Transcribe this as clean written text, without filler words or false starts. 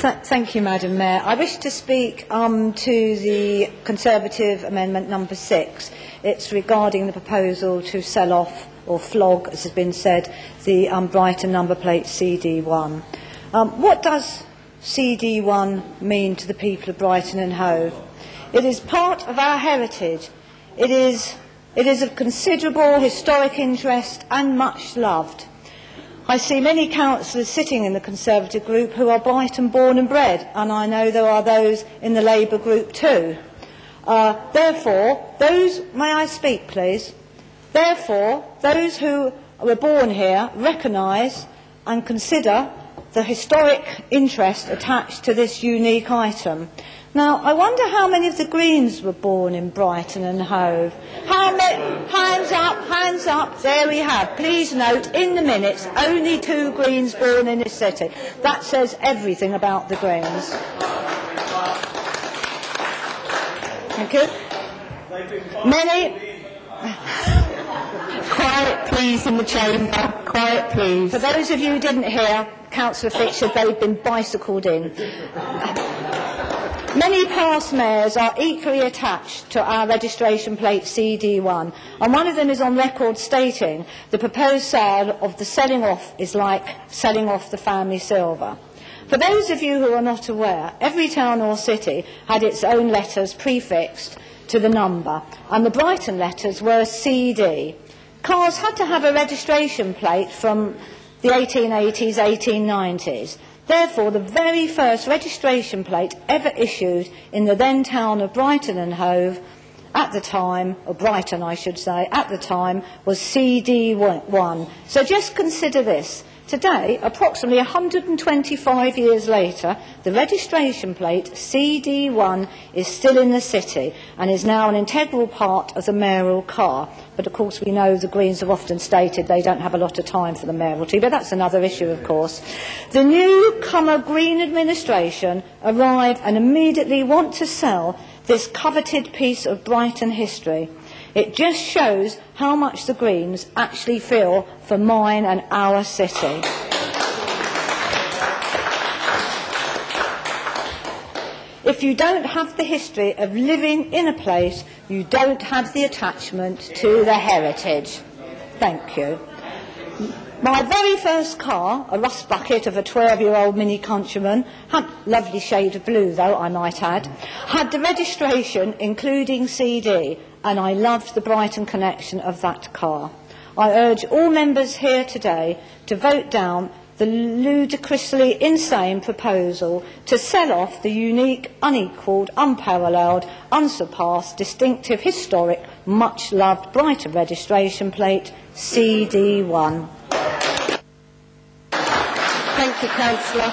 Thank you, Madam Mayor. I wish to speak to the Conservative Amendment number 6. It's regarding the proposal to sell off or flog, as has been said, the Brighton number plate CD1. What does CD1 mean to the people of Brighton and Hove? It is part of our heritage. It is of considerable historic interest and much loved. I see many councillors sitting in the Conservative group who are Brighton born and bred, and I know there are those in the Labour group too. Therefore, may I speak please? Therefore, those who were born here recognise and consider the historic interest attached to this unique item. Now, I wonder how many of the Greens were born in Brighton and Hove. How many? Hands up, there we have. Please note, in the minutes, only 2 Greens born in this city. That says everything about the Greens. Thank you. Many... Quiet, please, in the chamber. Quiet, please. For those of you who didn't hear, Councillor Fitch said they've been bicycled in. Many past mayors are equally attached to our registration plate CD1, and one of them is on record stating the proposed sale of the selling off is like selling off the family silver. For those of you who are not aware, every town or city had its own letters prefixed to the number, and the Brighton letters were CD. Cars had to have a registration plate from the 1880s, 1890s. Therefore, the very first registration plate ever issued in the then town of Brighton and Hove at the time, or Brighton I should say, at the time, was CD1. So just consider this. Today, approximately 125 years later, the registration plate CD1 is still in the city and is now an integral part of the mayoral car. But of course we know the Greens have often stated they don't have a lot of time for the mayoralty, but that's another issue of course. The newcomer Green administration arrive and immediately want to sell this coveted piece of Brighton history. It just shows how much the Greens actually feel for mine and our city. If you don't have the history of living in a place, you don't have the attachment to the heritage. Thank you. My very first car, a rust bucket of a 12-year-old Mini Countryman, had lovely shade of blue though, I might add, had the registration including CD, and I loved the Brighton connection of that car. I urge all members here today to vote down the ludicrously insane proposal to sell off the unique, unequalled, unparalleled, unsurpassed, distinctive, historic, much-loved Brighton registration plate CD1. Thank you, Councillor.